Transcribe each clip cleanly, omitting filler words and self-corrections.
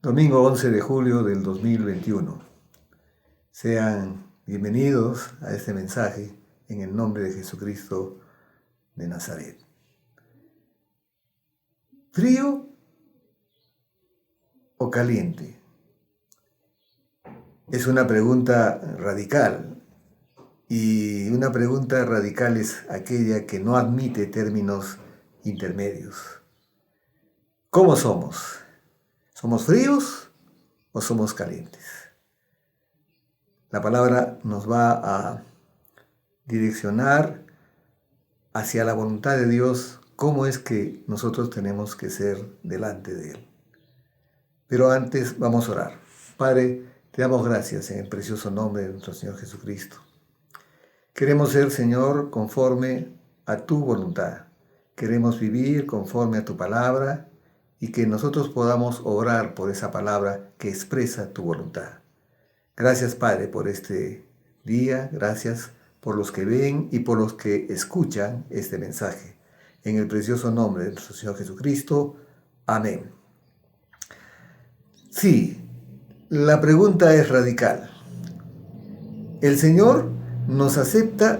Domingo 11 de julio del 2021. Sean bienvenidos a este mensaje en el nombre de Jesucristo de Nazaret. ¿Frío o caliente? Es una pregunta radical, y una pregunta radical es aquella que no admite términos intermedios. ¿Cómo somos? ¿Somos fríos o somos calientes? La palabra nos va a direccionar hacia la voluntad de Dios, cómo es que nosotros tenemos que ser delante de Él. Pero antes vamos a orar. Padre, te damos gracias en el precioso nombre de nuestro Señor Jesucristo. Queremos ser, Señor, conforme a tu voluntad. Queremos vivir conforme a tu palabra y que nosotros podamos orar por esa palabra que expresa tu voluntad. Gracias, Padre, por este día. Gracias por los que ven y por los que escuchan este mensaje. En el precioso nombre de nuestro Señor Jesucristo. Amén. Sí, la pregunta es radical. ¿El Señor nos acepta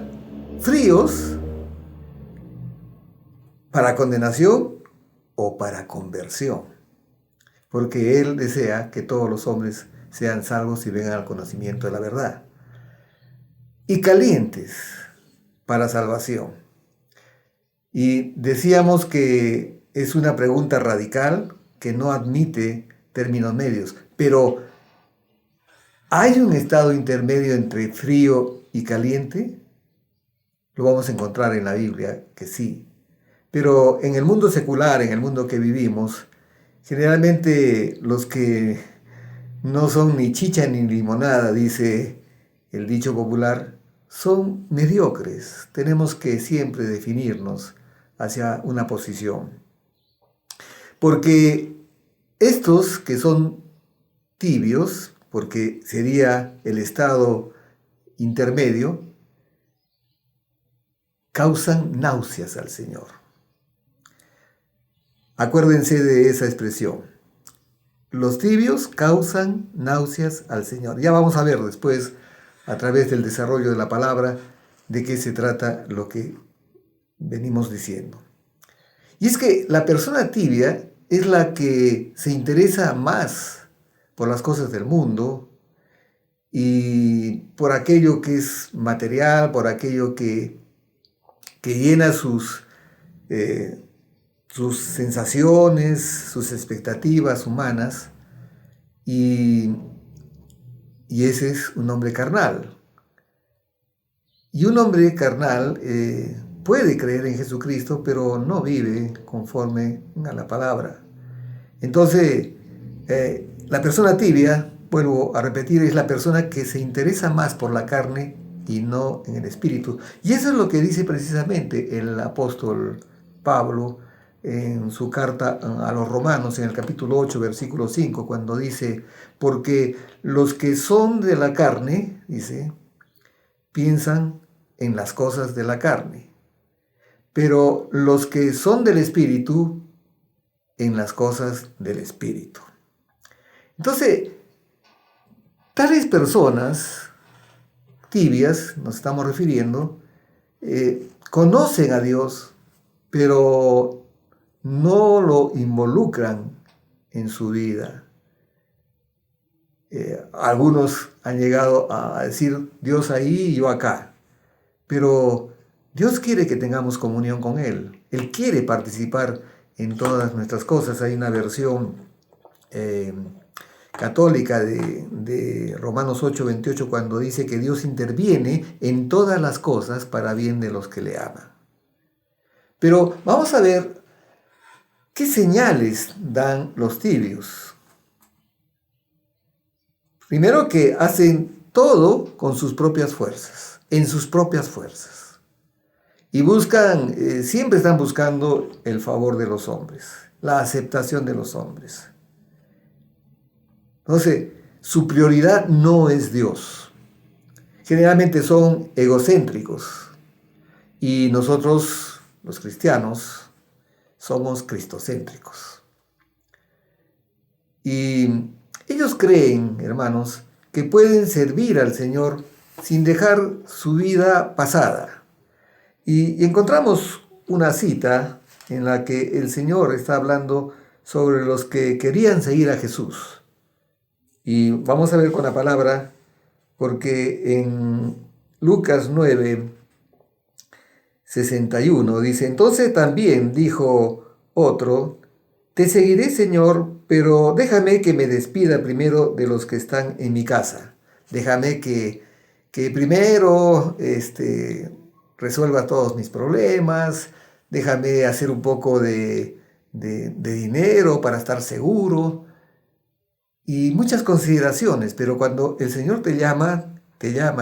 fríos para condenación o para conversión? Porque Él desea que todos los hombres sean salvos y vengan al conocimiento de la verdad. Y calientes para salvación. Y decíamos que es una pregunta radical que no admite términos medios, pero ¿hay un estado intermedio entre frío y caliente? Lo vamos a encontrar en la Biblia que sí. Pero en el mundo secular, en el mundo que vivimos, generalmente los que no son ni chicha ni limonada, dice el dicho popular, son mediocres. Tenemos que siempre definirnos hacia una posición. Porque estos que son tibios, porque sería el estado intermedio, causan náuseas al Señor. Acuérdense de esa expresión. Los tibios causan náuseas al Señor. Ya vamos a ver después, a través del desarrollo de la palabra, de qué se trata lo que venimos diciendo. Y es que la persona tibia es la que se interesa más por las cosas del mundo y por aquello que es material, por aquello que llena sus sensaciones, sus expectativas humanas, y ese es un hombre carnal. Y un hombre carnal puede creer en Jesucristo, pero no vive conforme a la palabra. Entonces, la persona tibia, vuelvo a repetir, es la persona que se interesa más por la carne y no en el espíritu. Y eso es lo que dice precisamente el apóstol Pablo en su carta a los Romanos, en el capítulo 8, versículo 5, cuando dice: porque los que son de la carne, dice, piensan en las cosas de la carne, pero los que son del espíritu, en las cosas del espíritu. Entonces, tales personas tibias, nos estamos refiriendo, conocen a Dios, pero no lo involucran en su vida. Algunos han llegado a decir: Dios ahí y yo acá. Pero Dios quiere que tengamos comunión con Él. Él quiere participar en todas nuestras cosas. Hay una versión católica de Romanos 8:28, cuando dice que Dios interviene en todas las cosas para bien de los que le aman. Pero vamos a ver qué señales dan los tibios. Primero, que hacen todo con sus propias fuerzas, en sus propias fuerzas. Y buscan, siempre están buscando el favor de los hombres, la aceptación de los hombres. Entonces, su prioridad no es Dios. Generalmente son egocéntricos. Y nosotros, los cristianos, somos cristocéntricos. Y ellos creen, hermanos, que pueden servir al Señor sin dejar su vida pasada. Y encontramos una cita en la que el Señor está hablando sobre los que querían seguir a Jesús. Y vamos a ver con la palabra, porque en Lucas 9:61 dice: entonces también dijo otro: te seguiré, Señor, pero déjame que me despida primero de los que están en mi casa. Déjame que primero resuelva todos mis problemas. Déjame hacer un poco de dinero para estar seguro. Y muchas consideraciones, pero cuando el Señor te llama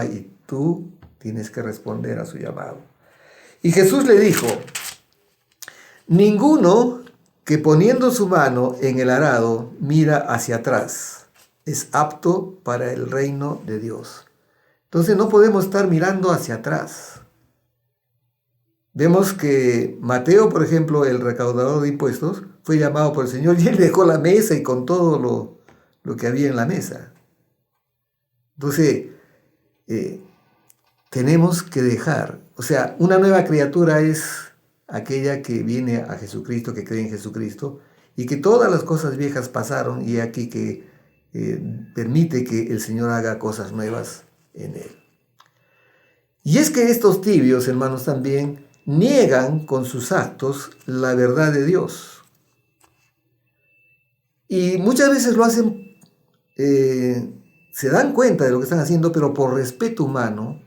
y tú tienes que responder a su llamado. Y Jesús le dijo: ninguno que poniendo su mano en el arado mira hacia atrás es apto para el reino de Dios. Entonces no podemos estar mirando hacia atrás. Vemos que Mateo, por ejemplo, el recaudador de impuestos, fue llamado por el Señor y él dejó la mesa y con todo lo que había en la mesa. Entonces, tenemos que dejar, o sea, una nueva criatura es aquella que viene a Jesucristo, que cree en Jesucristo, y que todas las cosas viejas pasaron y aquí que permite que el Señor haga cosas nuevas en él. Y es que estos tibios, hermanos, también niegan con sus actos la verdad de Dios. Y muchas veces lo hacen, se dan cuenta de lo que están haciendo, pero por respeto humano.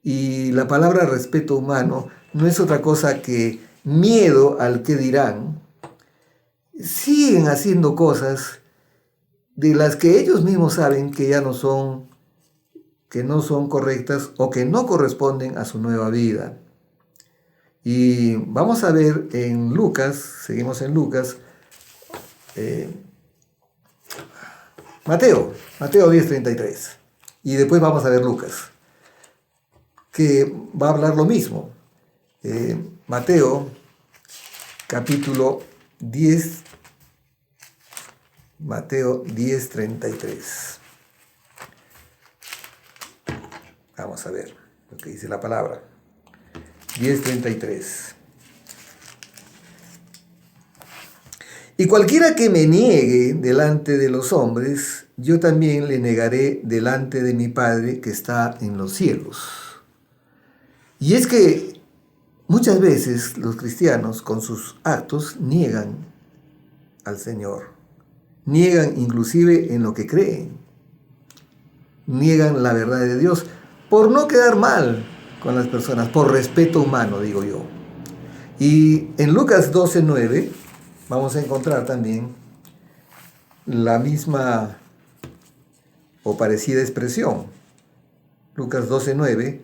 Y la palabra respeto humano no es otra cosa que miedo al que dirán. Siguen haciendo cosas de las que ellos mismos saben que ya no son correctas o que no corresponden a su nueva vida. Y vamos a ver en Lucas, seguimos en Lucas, Mateo 10:33. Y después vamos a ver Lucas, que va a hablar lo mismo. Mateo capítulo 10, Mateo 10:33. Vamos a ver lo que dice la palabra. 10:33. Y cualquiera que me niegue delante de los hombres, yo también le negaré delante de mi Padre que está en los cielos. Y es que muchas veces los cristianos con sus actos niegan al Señor. Niegan inclusive en lo que creen. Niegan la verdad de Dios por no quedar mal con las personas, por respeto humano, digo yo. Y en Lucas 12:9 vamos a encontrar también la misma o parecida expresión. Lucas 12:9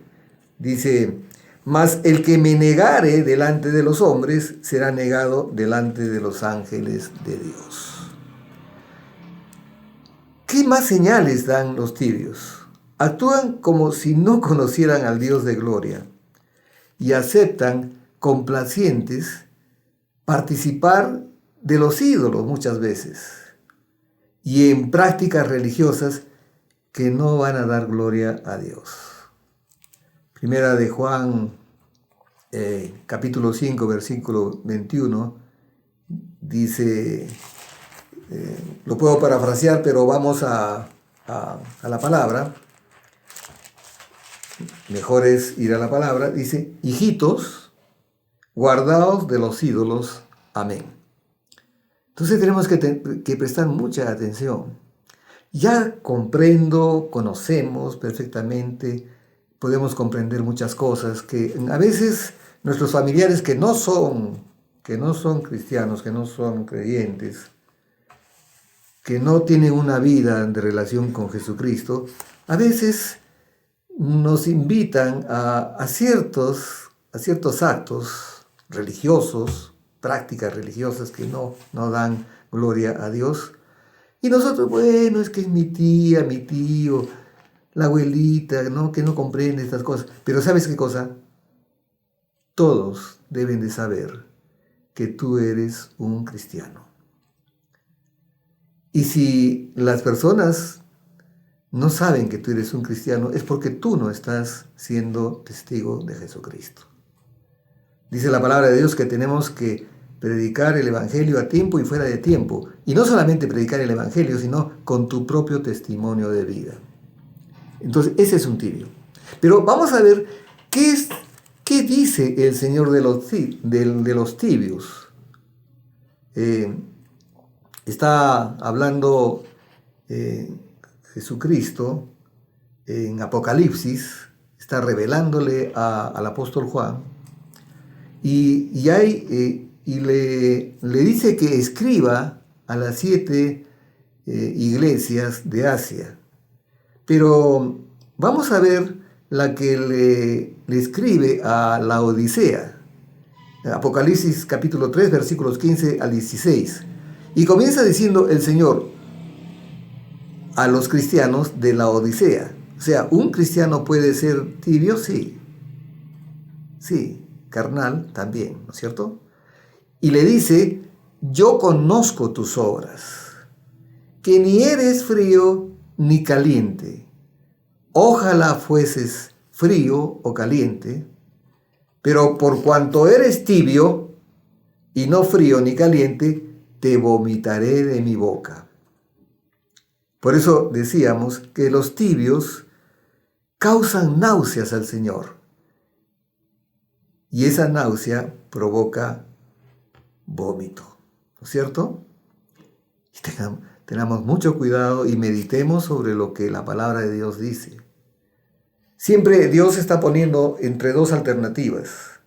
dice: mas el que me negare delante de los hombres será negado delante de los ángeles de Dios. ¿Qué más señales dan los tibios? Actúan como si no conocieran al Dios de gloria y aceptan complacientes participar de los ídolos muchas veces y en prácticas religiosas que no van a dar gloria a Dios. Primera de Juan, capítulo 5, versículo 21, dice, lo puedo parafrasear, pero vamos a la palabra. Mejor es ir a la palabra. Dice: hijitos, guardaos de los ídolos. Amén. Entonces tenemos que prestar mucha atención. Ya conocemos perfectamente, podemos comprender muchas cosas que a veces nuestros familiares que no son cristianos, que no son creyentes, que no tienen una vida de relación con Jesucristo, a veces nos invitan a ciertos actos religiosos, prácticas religiosas que no dan gloria a Dios. Y nosotros, bueno, es que es mi tía, mi tío, la abuelita, ¿no?, que no comprende estas cosas. Pero ¿sabes qué cosa? Todos deben de saber que tú eres un cristiano. Y si las personas no saben que tú eres un cristiano, es porque tú no estás siendo testigo de Jesucristo. Dice la palabra de Dios que tenemos que predicar el Evangelio a tiempo y fuera de tiempo. Y no solamente predicar el Evangelio, sino con tu propio testimonio de vida. Entonces, ese es un tibio. Pero vamos a ver qué dice el Señor de los tibios. Está hablando Jesucristo en Apocalipsis, está revelándole al apóstol Juan, y le dice que escriba a las 7 iglesias de Asia. Pero vamos a ver la que le escribe a la Odisea. Apocalipsis capítulo 3, versículos 15 al 16. Y comienza diciendo el Señor a los cristianos de la Odisea. O sea, ¿un cristiano puede ser tibio? Sí. Sí, carnal también, ¿no es cierto? Y le dice, yo conozco tus obras, que ni eres frío ni caliente. Ojalá fueses frío o caliente, pero por cuanto eres tibio y no frío ni caliente, te vomitaré de mi boca. Por eso decíamos que los tibios causan náuseas al Señor. Y esa náusea provoca vómito, ¿no es cierto? Y tengamos mucho cuidado y meditemos sobre lo que la palabra de Dios dice. Siempre Dios está poniendo entre dos alternativas: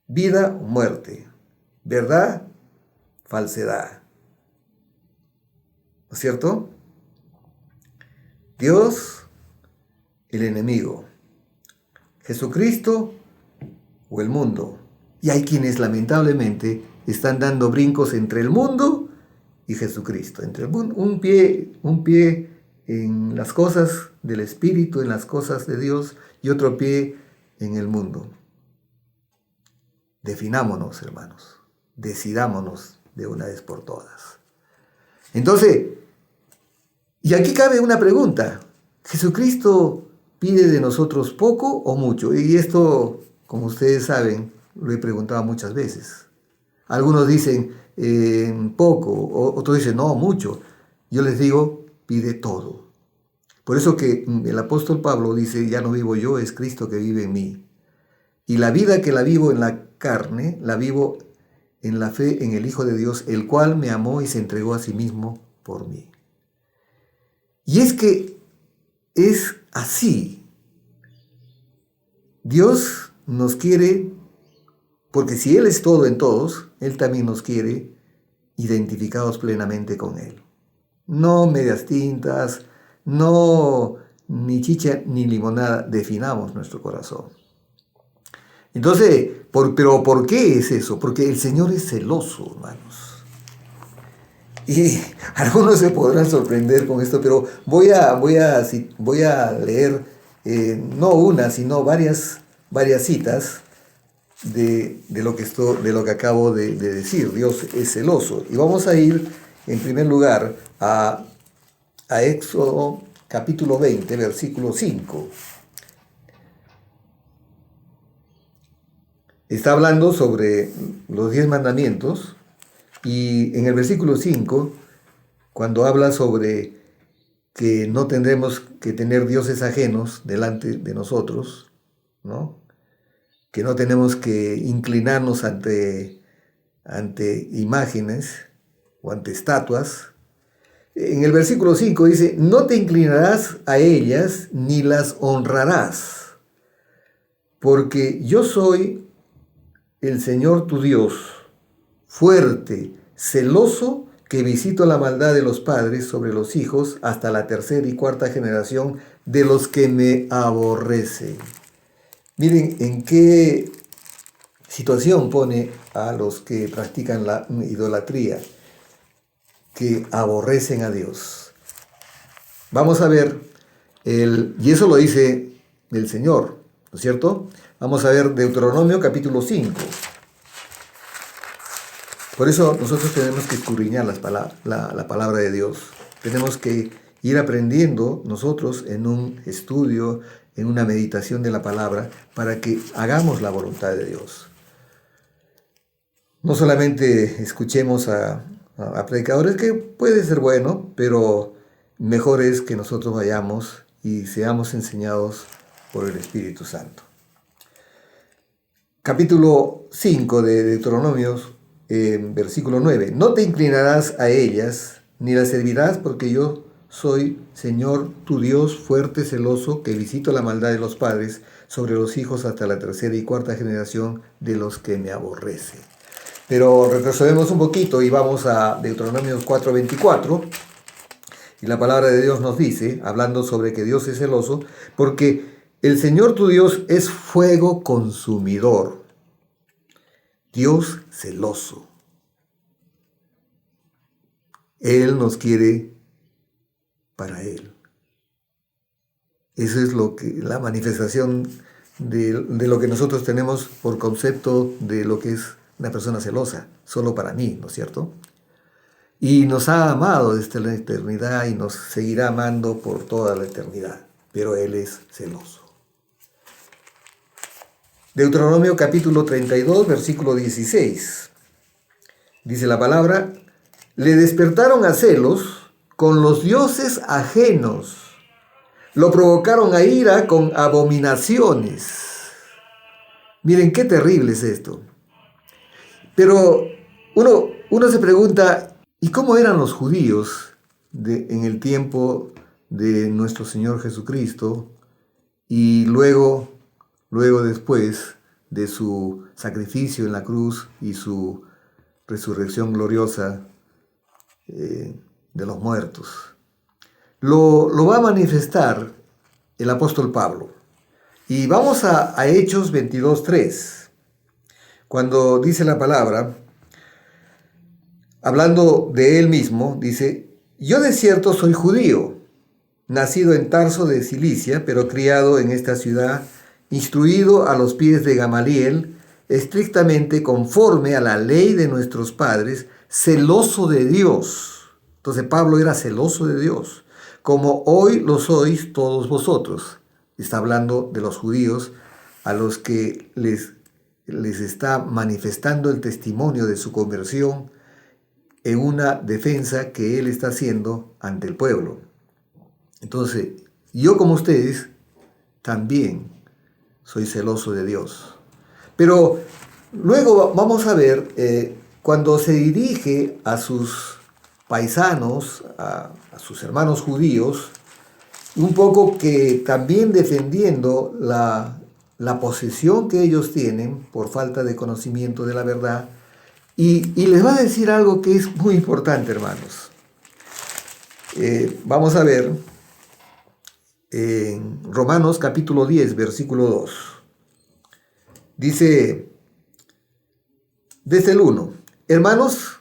vida o muerte, verdad, falsedad. ¿No es cierto? Dios, el enemigo, Jesucristo o el mundo. Y hay quienes lamentablemente están dando brincos entre el mundo y Jesucristo, entre un pie en las cosas del Espíritu, en las cosas de Dios, y otro pie en el mundo. Definámonos, hermanos, decidámonos de una vez por todas. Entonces, y aquí cabe una pregunta: ¿Jesucristo pide de nosotros poco o mucho? Y esto, como ustedes saben, lo he preguntado muchas veces. Algunos dicen poco, otros dicen no, mucho. Yo les digo, pide todo. Por eso que el apóstol Pablo dice, ya no vivo yo, es Cristo que vive en mí. Y la vida que la vivo en la carne, la vivo en la fe en el Hijo de Dios, el cual me amó y se entregó a sí mismo por mí. Y es que es así. Dios nos quiere, porque si Él es todo en todos, Él también nos quiere identificados plenamente con Él. No medias tintas, no ni chicha ni limonada, definamos nuestro corazón. Entonces, ¿pero por qué es eso? Porque el Señor es celoso, hermanos. Y algunos se podrán sorprender con esto, pero voy a leer no una, sino varias citas de lo que acabo de decir. Dios es celoso. Y vamos a ir, en primer lugar, a Éxodo capítulo 20, versículo 5. Está hablando sobre los 10 mandamientos. Y en el versículo 5, cuando habla sobre que no tendremos que tener dioses ajenos delante de nosotros, ¿no? Que no tenemos que inclinarnos ante imágenes o ante estatuas. En el versículo 5 dice, no te inclinarás a ellas ni las honrarás, porque yo soy el Señor tu Dios, fuerte, celoso, que visito la maldad de los padres sobre los hijos hasta la 3ª y 4ª generación de los que me aborrecen. Miren en qué situación pone a los que practican la idolatría, que aborrecen a Dios. Vamos a ver, y eso lo dice el Señor, ¿no es cierto? Vamos a ver Deuteronomio capítulo 5. Por eso nosotros tenemos que escudriñar la palabra de Dios. Tenemos que ir aprendiendo nosotros en un estudio, en una meditación de la palabra, para que hagamos la voluntad de Dios. No solamente escuchemos a predicadores, que puede ser bueno, pero mejor es que nosotros vayamos y seamos enseñados por el Espíritu Santo. Capítulo 5 de Deuteronomios, versículo 9. No te inclinarás a ellas, ni las servirás, porque yo soy Señor tu Dios, fuerte, celoso, que visito la maldad de los padres sobre los hijos hasta la tercera y cuarta generación de los que me aborrecen. Pero retrocedemos un poquito y vamos a Deuteronomios 4:24. Y la palabra de Dios nos dice, hablando sobre que Dios es celoso, porque el Señor tu Dios es fuego consumidor. Dios celoso. Él nos quiere para Él. Eso es la manifestación de lo que nosotros tenemos por concepto de lo que es una persona celosa, solo para mí, ¿no es cierto? Y nos ha amado desde la eternidad y nos seguirá amando por toda la eternidad, pero Él es celoso. Deuteronomio capítulo 32, versículo 16. Dice la palabra, le despertaron a celos con los dioses ajenos, lo provocaron a ira con abominaciones. Miren qué terrible es esto. Pero uno se pregunta, ¿y cómo eran los judíos en el tiempo de nuestro Señor Jesucristo y luego después de su sacrificio en la cruz y su resurrección gloriosa de los muertos? Lo va a manifestar el apóstol Pablo. Y vamos a Hechos 22:3, cuando dice la palabra, hablando de él mismo, dice, yo de cierto soy judío, nacido en Tarso de Cilicia, pero criado en esta ciudad, instruido a los pies de Gamaliel, estrictamente conforme a la ley de nuestros padres, celoso de Dios. Entonces Pablo era celoso de Dios, como hoy lo sois todos vosotros. Está hablando de los judíos a los que les está manifestando el testimonio de su conversión en una defensa que él está haciendo ante el pueblo. Entonces, yo como ustedes también soy celoso de Dios. Pero luego vamos a ver, cuando se dirige a sus paisanos, a sus hermanos judíos, un poco que también defendiendo la posesión que ellos tienen por falta de conocimiento de la verdad, y les va a decir algo que es muy importante, hermanos. Vamos a ver en Romanos capítulo 10, versículo 2. Dice, desde el 1, hermanos,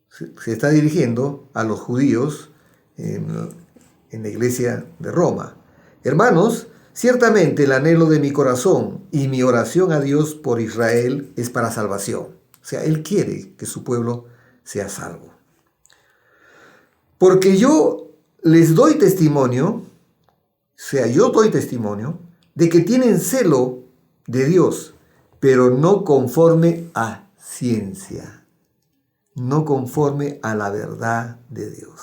se está dirigiendo a los judíos en la iglesia de Roma. Hermanos, ciertamente el anhelo de mi corazón y mi oración a Dios por Israel es para salvación. O sea, Él quiere que su pueblo sea salvo. Porque yo les doy testimonio, yo doy testimonio de que tienen celo de Dios, pero no conforme a ciencia, no conforme a la verdad de Dios.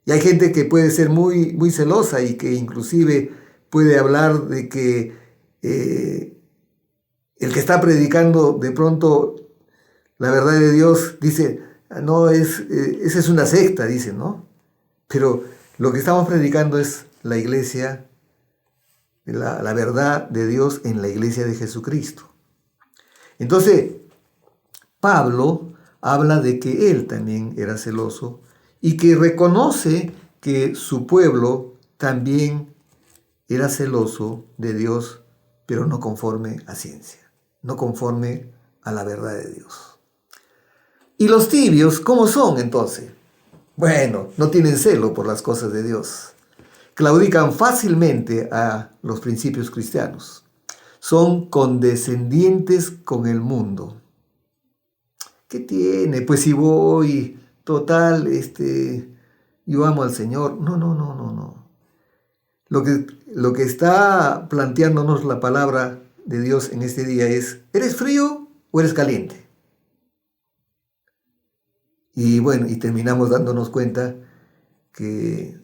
Y hay gente que puede ser muy, muy celosa y que inclusive puede hablar de que el que está predicando de pronto la verdad de Dios dice, no, esa es una secta, dice, ¿no? Pero lo que estamos predicando es la iglesia, la verdad de Dios en la iglesia de Jesucristo. Entonces, Pablo habla de que él también era celoso y que reconoce que su pueblo también era celoso de Dios, pero no conforme a ciencia, no conforme a la verdad de Dios. ¿Y los tibios cómo son entonces? Bueno, no tienen celo por las cosas de Dios. Claudican fácilmente a los principios cristianos. Son condescendientes con el mundo. ¿Qué tiene? Pues si voy, total, yo amo al Señor. No, no, no, no, no. Lo que está planteándonos la palabra de Dios en este día es, ¿eres frío o eres caliente? Y bueno, y terminamos dándonos cuenta que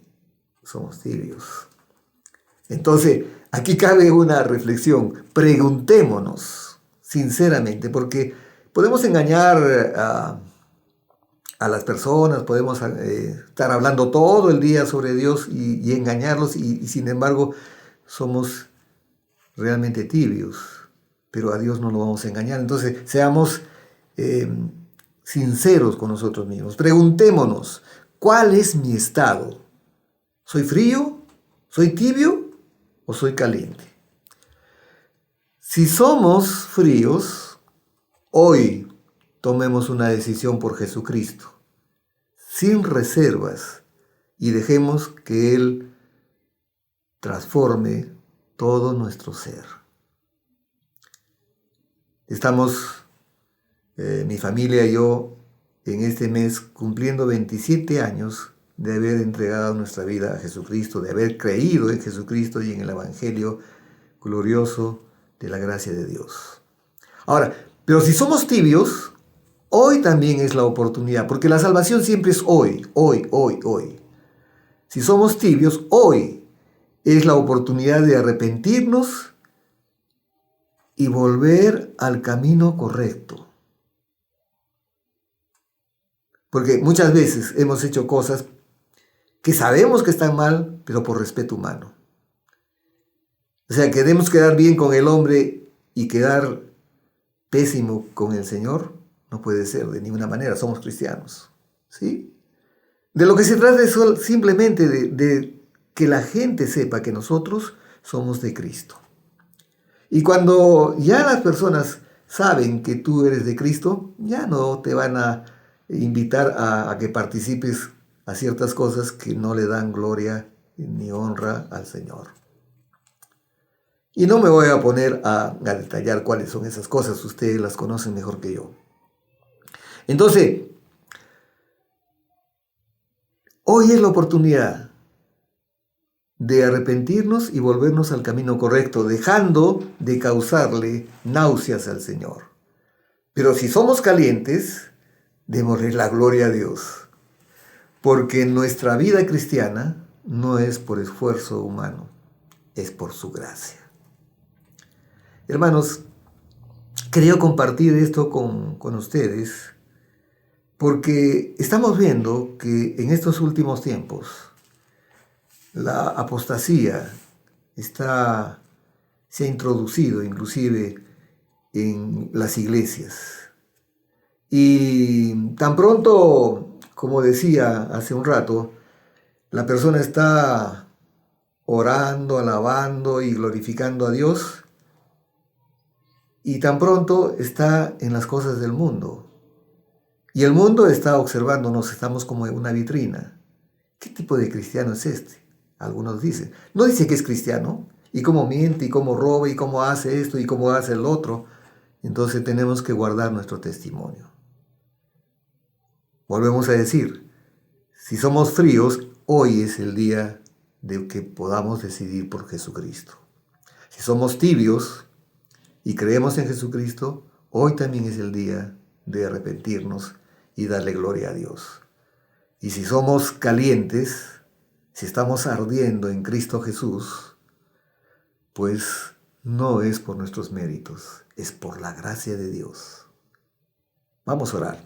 somos tibios. Entonces, aquí cabe una reflexión. Preguntémonos sinceramente, porque podemos engañar a las personas, podemos estar hablando todo el día sobre Dios y engañarlos y sin embargo somos realmente tibios, pero a Dios no lo vamos a engañar. Entonces, seamos sinceros con nosotros mismos. Preguntémonos, ¿cuál es mi estado? ¿Soy frío? ¿Soy tibio? ¿O soy caliente? Si somos fríos, hoy tomemos una decisión por Jesucristo, sin reservas, y dejemos que Él transforme todo nuestro ser. Estamos, mi familia y yo, en este mes cumpliendo 27 años de haber entregado nuestra vida a Jesucristo, de haber creído en Jesucristo y en el Evangelio glorioso de la gracia de Dios. Ahora, pero si somos tibios, hoy también es la oportunidad, porque la salvación siempre es hoy, hoy, hoy, hoy. Si somos tibios, hoy es la oportunidad de arrepentirnos y volver al camino correcto. Porque muchas veces hemos hecho cosas que sabemos que están mal, pero por respeto humano. O sea, queremos quedar bien con el hombre y quedar pésimo con el Señor. No puede ser de ninguna manera, somos cristianos. ¿Sí? De lo que se trata es simplemente de que la gente sepa que nosotros somos de Cristo. Y cuando ya las personas saben que tú eres de Cristo, ya no te van a invitar a que participes a ciertas cosas que no le dan gloria ni honra al Señor. Y no me voy a poner a detallar cuáles son esas cosas, ustedes las conocen mejor que yo. Entonces, hoy es la oportunidad de arrepentirnos y volvernos al camino correcto, dejando de causarle náuseas al Señor. Pero si somos calientes, démosle la gloria a Dios, porque nuestra vida cristiana no es por esfuerzo humano, es por su gracia. Hermanos, quería compartir esto con ustedes, porque estamos viendo que en estos últimos tiempos la apostasía se ha introducido inclusive en las iglesias. Y tan pronto, como decía hace un rato, la persona está orando, alabando y glorificando a Dios, y tan pronto está en las cosas del mundo. Y el mundo está observándonos, estamos como en una vitrina. ¿Qué tipo de cristiano es este? Algunos dicen. No dice que es cristiano, y cómo miente, y cómo roba, y cómo hace esto, y cómo hace el otro. Entonces tenemos que guardar nuestro testimonio. Volvemos a decir, si somos fríos, hoy es el día de que podamos decidir por Jesucristo. Si somos tibios y creemos en Jesucristo, hoy también es el día de arrepentirnos y darle gloria a Dios. Y si somos calientes, si estamos ardiendo en Cristo Jesús, pues no es por nuestros méritos, es por la gracia de Dios. Vamos a orar.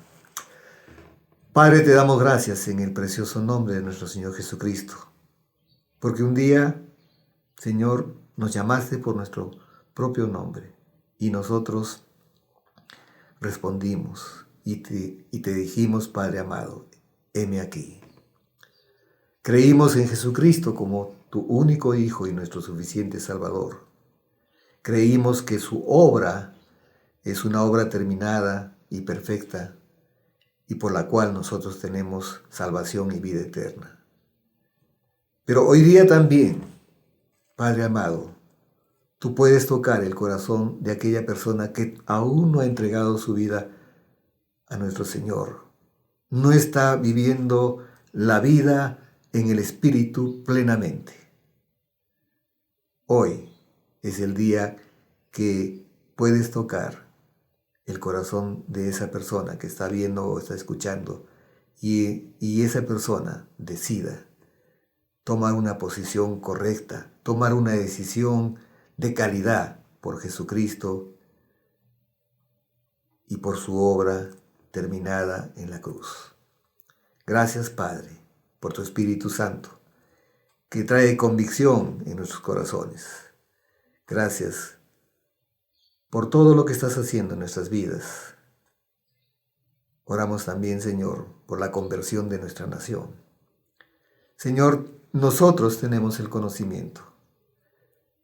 Padre, te damos gracias en el precioso nombre de nuestro Señor Jesucristo, porque un día, Señor, nos llamaste por nuestro propio nombre y nosotros respondimos y te dijimos, Padre amado, heme aquí. Creímos en Jesucristo como tu único Hijo y nuestro suficiente Salvador. Creímos que su obra es una obra terminada y perfecta, y por la cual nosotros tenemos salvación y vida eterna. Pero hoy día también, Padre amado, tú puedes tocar el corazón de aquella persona que aún no ha entregado su vida a nuestro Señor. No está viviendo la vida en el Espíritu plenamente. Hoy es el día que puedes tocar el corazón de esa persona que está viendo o está escuchando y esa persona decida tomar una posición correcta, tomar una decisión de calidad por Jesucristo y por su obra terminada en la cruz. Gracias, Padre, por tu Espíritu Santo, que trae convicción en nuestros corazones. Gracias por todo lo que estás haciendo en nuestras vidas. Oramos también, Señor, por la conversión de nuestra nación. Señor, nosotros tenemos el conocimiento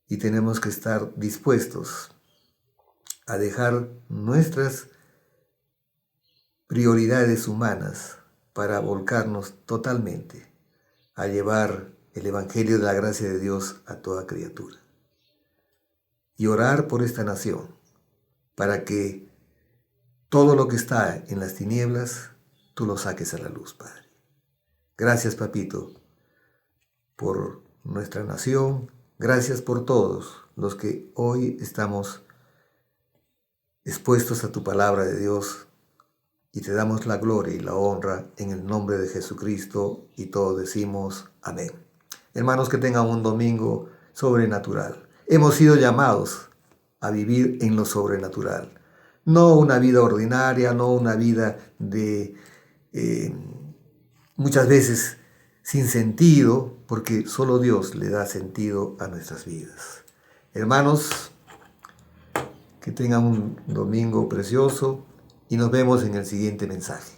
y tenemos que estar dispuestos a dejar nuestras prioridades humanas para volcarnos totalmente a llevar el Evangelio de la gracia de Dios a toda criatura. Y orar por esta nación para que todo lo que está en las tinieblas, tú lo saques a la luz, Padre. Gracias, Papito, por nuestra nación. Gracias por todos los que hoy estamos expuestos a tu palabra de Dios y te damos la gloria y la honra en el nombre de Jesucristo y todos decimos amén. Hermanos, que tengan un domingo sobrenatural. Hemos sido llamados a vivir en lo sobrenatural. No una vida ordinaria, no una vida de muchas veces sin sentido, porque solo Dios le da sentido a nuestras vidas. Hermanos, que tengan un domingo precioso y nos vemos en el siguiente mensaje.